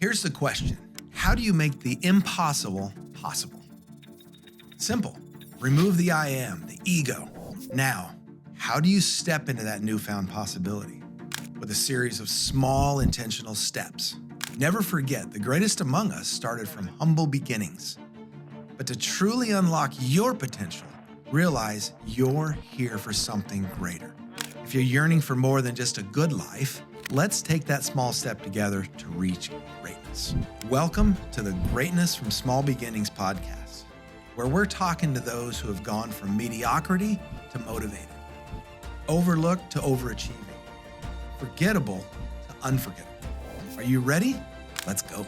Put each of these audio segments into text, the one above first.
Here's the question. How do you make the impossible possible? Simple. Remove the I am, the ego. Now, how do you step into that newfound possibility? With a series of small intentional steps. Never forget, the greatest among us started from humble beginnings. But to truly unlock your potential, realize you're here for something greater. If you're yearning for more than just a good life, let's take that small step together to reach greatness. Welcome to the Greatness from Small Beginnings podcast, where we're talking to those who have gone from mediocrity to motivated, overlooked to overachieving, forgettable to unforgettable. Are you ready? Let's go.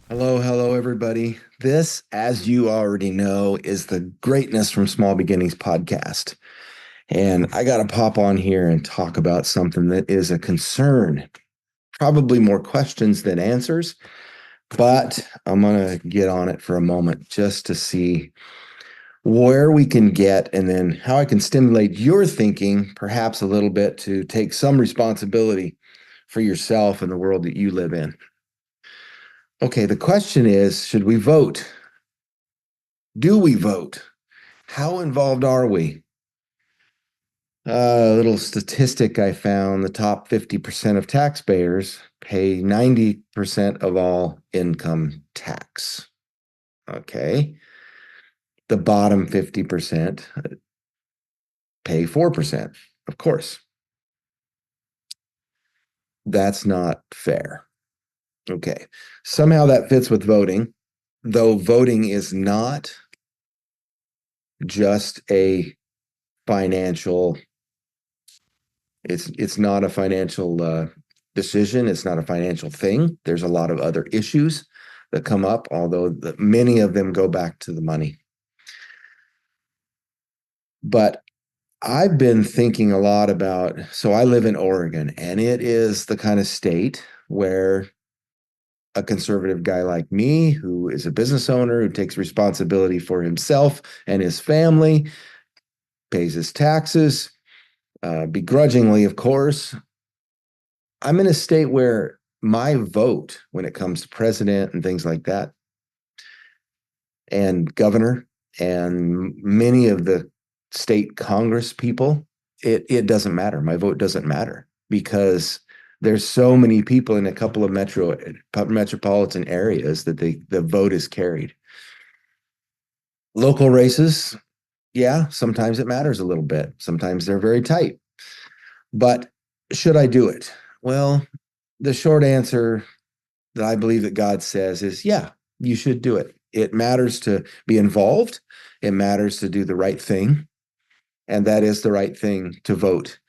Hello, everybody. This, as you already know, is the Greatness from Small Beginnings podcast. And I got to pop on here and talk about something that is a concern, probably more questions than answers, but I'm going to get on it for a moment just to see where we can get and then how I can stimulate your thinking perhaps a little bit to take some responsibility for yourself and the world that you live in. Okay, the question is, should we vote? Do we vote? How involved are we? A little statistic I found, the top 50% of taxpayers pay 90% of all income tax. Okay. The bottom 50% pay 4%, of course. That's not fair. Okay. Somehow that fits with voting, though voting is not just a financial, it's not a financial decision. It's not a financial thing. There's a lot of other issues that come up, although many of them go back to the money. But I've been thinking a lot about, so I live in Oregon, and it is the kind of state where a conservative guy like me, who is a business owner, who takes responsibility for himself and his family, pays his taxes, begrudgingly, of course. I'm in a state where my vote, when it comes to president and things like that, and governor, and many of the state Congress people, it doesn't matter. My vote doesn't matter because there's so many people in a couple of metropolitan areas that the vote is carried. Local races, yeah, sometimes it matters a little bit. Sometimes they're very tight. But should I do it? Well, the short answer that I believe that God says is, yeah, you should do it. It matters to be involved. It matters to do the right thing. And that is the right thing, to vote.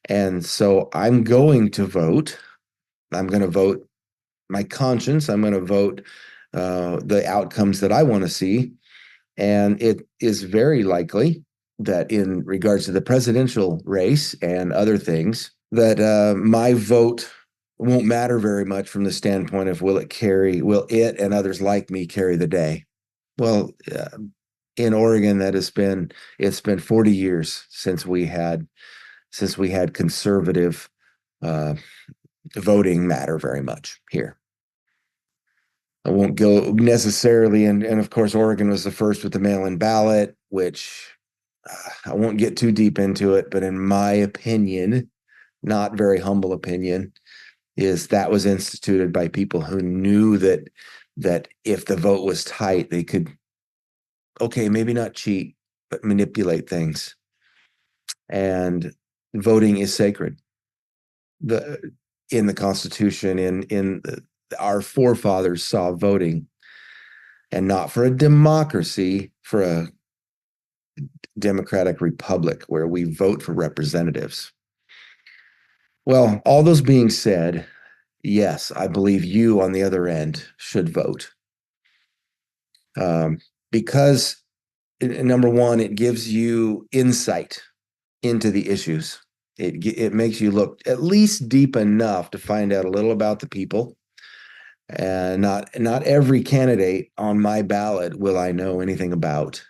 And so I'm going to vote. I'm going to vote my conscience. I'm going to vote the outcomes that I want to see. And it is very likely that in regards to the presidential race and other things, that my vote won't matter very much from the standpoint of will it and others like me carry the day? Well, in Oregon, it's been 40 years since we had conservative voting matter very much here. I won't go necessarily, and of course, Oregon was the first with the mail-in ballot, which I won't get too deep into it, but in my opinion, not very humble opinion, is that was instituted by people who knew that if the vote was tight, they could, okay, maybe not cheat, but manipulate things. And voting is sacred. In the Constitution, our forefathers saw voting, and not for a democracy, for a democratic republic where we vote for representatives. Well, all those being said, yes, I believe you on the other end should vote. Because number one, it gives you insight into the issues. It makes you look at least deep enough to find out a little about the people. And not every candidate on my ballot will I know anything about.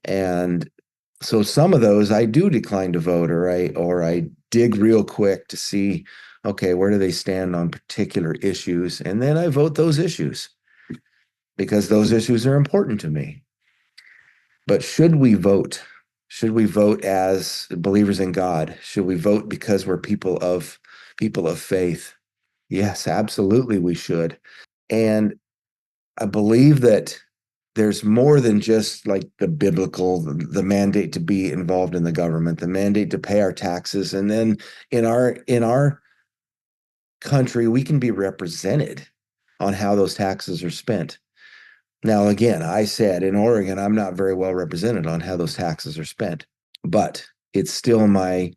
And so some of those I do decline to vote, or I dig real quick to see, okay, where do they stand on particular issues? And then I vote those issues because those issues are important to me. But should we vote? Should we vote as believers in God? Should we vote because we're people of faith? Yes, absolutely we should. And I believe that there's more than just like the biblical, the mandate to be involved in the government, the mandate to pay our taxes, and then in our country we can be represented on how those taxes are spent. Now, again, I said in Oregon, I'm not very well represented on how those taxes are spent, but it's still my,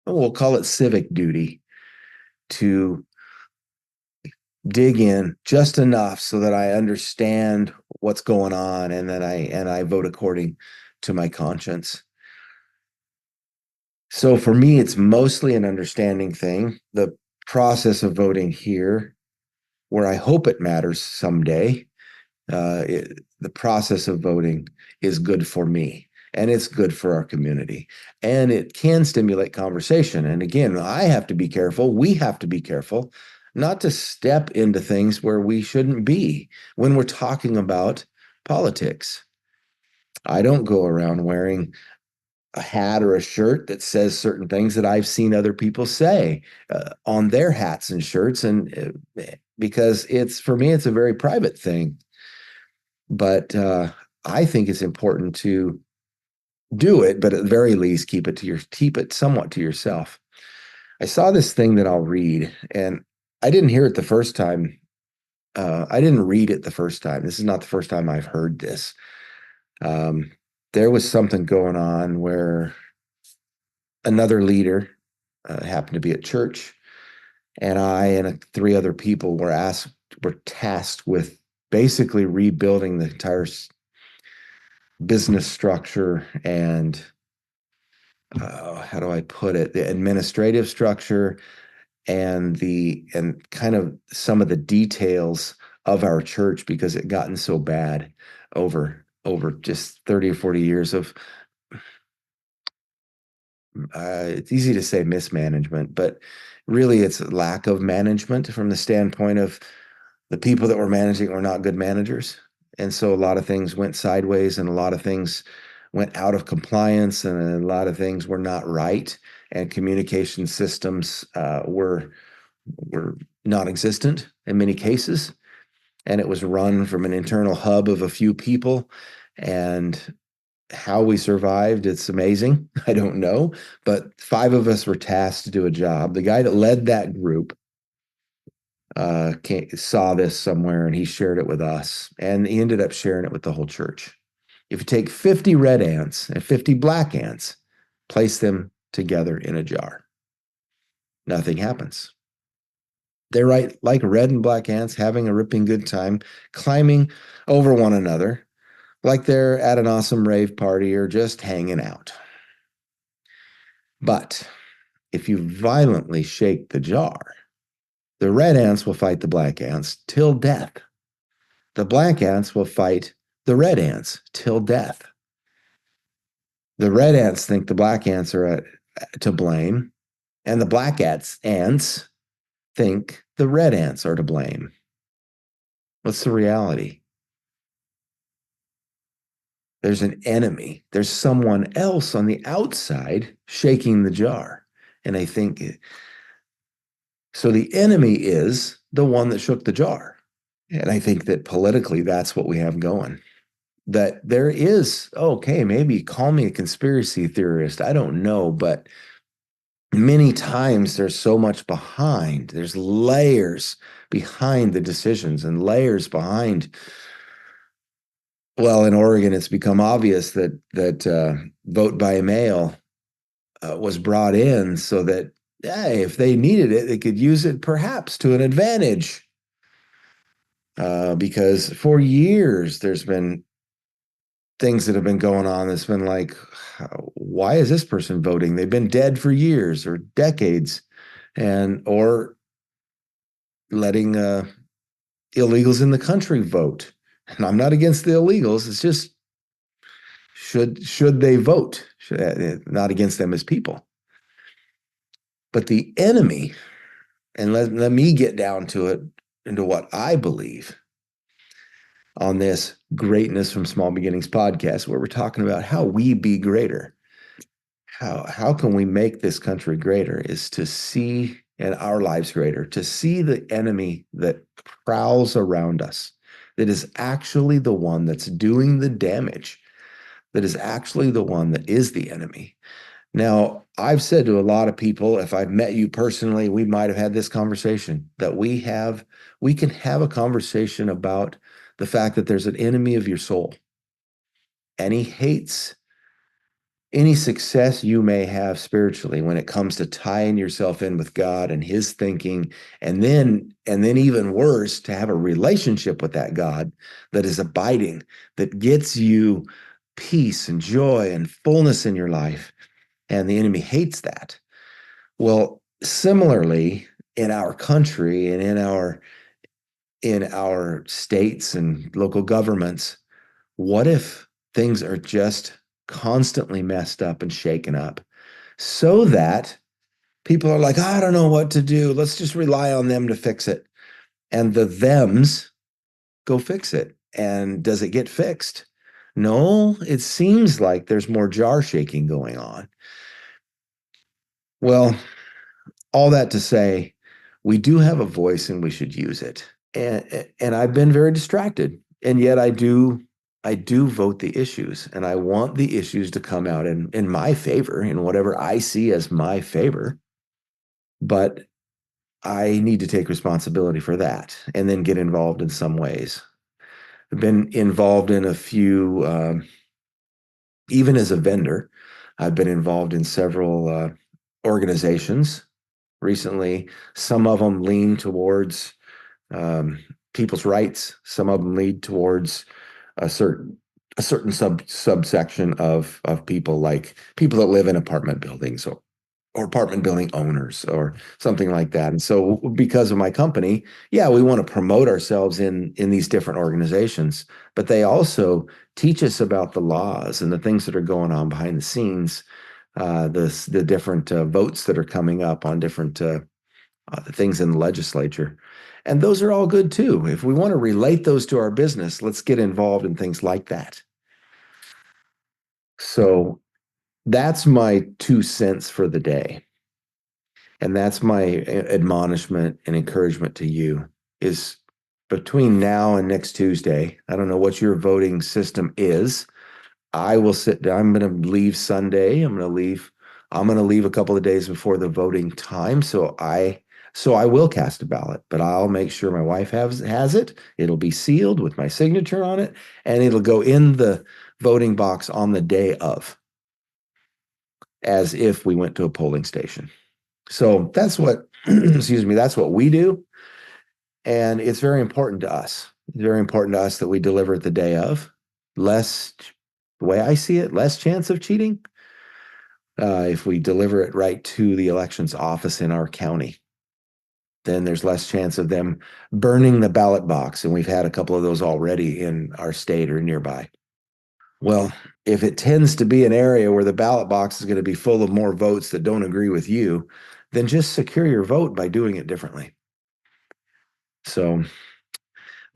we'll call it civic duty to dig in just enough so that I understand what's going on and then I vote according to my conscience. So for me, it's mostly an understanding thing. The process of voting here, where I hope it matters someday, the process of voting is good for me and it's good for our community and it can stimulate conversation. And again, I have to be careful. We have to be careful not to step into things where we shouldn't be when we're talking about politics. I don't go around wearing a hat or a shirt that says certain things that I've seen other people say on their hats and shirts. And because it's, for me, it's a very private thing. But I think it's important to do it, but at the very least, keep it somewhat to yourself. I saw this thing that I'll read, and I didn't hear it the first time. I didn't read it the first time. This is not the first time I've heard this. There was something going on where another leader happened to be at church, and I and three other people were tasked with basically rebuilding the entire business structure and how do I put it? The administrative structure and kind of some of the details of our church because it gotten so bad over just 30 or 40 years of it's easy to say mismanagement, but really it's lack of management from the standpoint of the people that were managing were not good managers. And so a lot of things went sideways and a lot of things went out of compliance and a lot of things were not right. And communication systems were non-existent in many cases. And it was run from an internal hub of a few people. And how we survived, it's amazing. I don't know. But five of us were tasked to do a job. The guy that led that group saw this somewhere and he shared it with us. And he ended up sharing it with the whole church. If you take 50 red ants and 50 black ants, place them together in a jar, nothing happens. They're right, like red and black ants having a ripping good time, climbing over one another, like they're at an awesome rave party or just hanging out. But if you violently shake the jar, the red ants will fight the black ants till death. The black ants will fight the red ants till death. The red ants think the black ants are to blame, and the black ants think the red ants are to blame. What's the reality? There's an enemy. There's someone else on the outside shaking the jar. And I think so. The enemy is the one that shook the jar. And I think that politically, that's what we have going. That there is, okay, maybe call me a conspiracy theorist. I don't know, but many times there's so much behind. There's layers behind the decisions and layers behind. Well, in Oregon, it's become obvious that vote by mail was brought in so that hey, if they needed it, they could use it perhaps to an advantage. Because for years there's been things that have been going on that's been like, why is this person voting? They've been dead for years or decades, and or letting illegals in the country vote. And I'm not against the illegals. It's just should they vote? Not against them as people. But the enemy, and let me get down to it, into what I believe on this Greatness from Small Beginnings podcast, where we're talking about how we be greater. How can we make this country greater is to see, and our lives greater, to see the enemy that prowls around us, that is actually the one that's doing the damage, that is actually the one that is the enemy. Now, I've said to a lot of people, if I've met you personally, we might have had this conversation, that we can have a conversation about the fact that there's an enemy of your soul, and he hates any success you may have spiritually when it comes to tying yourself in with God and his thinking, and then even worse, to have a relationship with that God that is abiding, that gets you peace and joy and fullness in your life. And the enemy hates that. Well, similarly, in our country and in our states and local governments, what if things are just constantly messed up and shaken up, so that people are like, I don't know what to do. Let's just rely on them to fix it. And the thems go fix it. And does it get fixed? No, it seems like there's more jar shaking going on. Well, all that to say, we do have a voice and we should use it. And I've been very distracted. And yet I do vote the issues, and I want the issues to come out in my favor, in whatever I see as my favor. But I need to take responsibility for that and then get involved in some ways. I've been involved in a few, even as a vendor, I've been involved in several organizations recently. Some of them lean towards people's rights. Some of them lead towards a certain subsection of people, like people that live in apartment buildings, or apartment building owners or something like that. And so because of my company, yeah, we want to promote ourselves in these different organizations, but they also teach us about the laws and the things that are going on behind the scenes, the different votes that are coming up on different things in the legislature. And those are all good too. If we want to relate those to our business, let's get involved in things like that. So that's my 2 cents for the day. And that's my admonishment and encouragement to you, is between now and next Tuesday, I don't know what your voting system is. I will sit down. I'm going to leave Sunday. I'm going to leave a couple of days before the voting time. So I will cast a ballot, but I'll make sure my wife has it. It'll be sealed with my signature on it, and it'll go in the voting box on the day of, as if we went to a polling station. So that's what, excuse me, that's what we do. And it's very important to us. It's very important to us that we deliver it the day of. The way I see it, less chance of cheating if we deliver it right to the elections office in our county. Then there's less chance of them burning the ballot box. And we've had a couple of those already in our state or nearby. Well, if it tends to be an area where the ballot box is going to be full of more votes that don't agree with you, then just secure your vote by doing it differently. So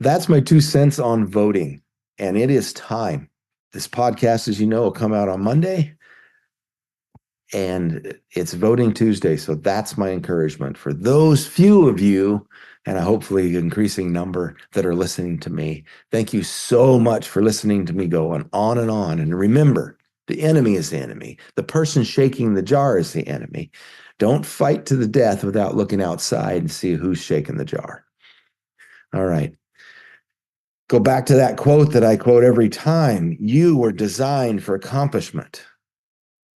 that's my 2 cents on voting. And it is time. This podcast, as you know, will come out on Monday, and it's Voting Tuesday. So that's my encouragement for those few of you, and hopefully increasing number, that are listening to me. Thank you so much for listening to me go on and on. And remember, the enemy is the enemy. The person shaking the jar is the enemy. Don't fight to the death without looking outside and see who's shaking the jar. All right. Go back to that quote that I quote every time. You were designed for accomplishment,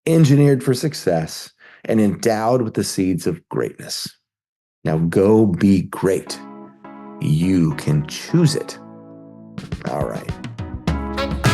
engineered for success, and endowed with the seeds of greatness. Now go be great. You can choose it. All right.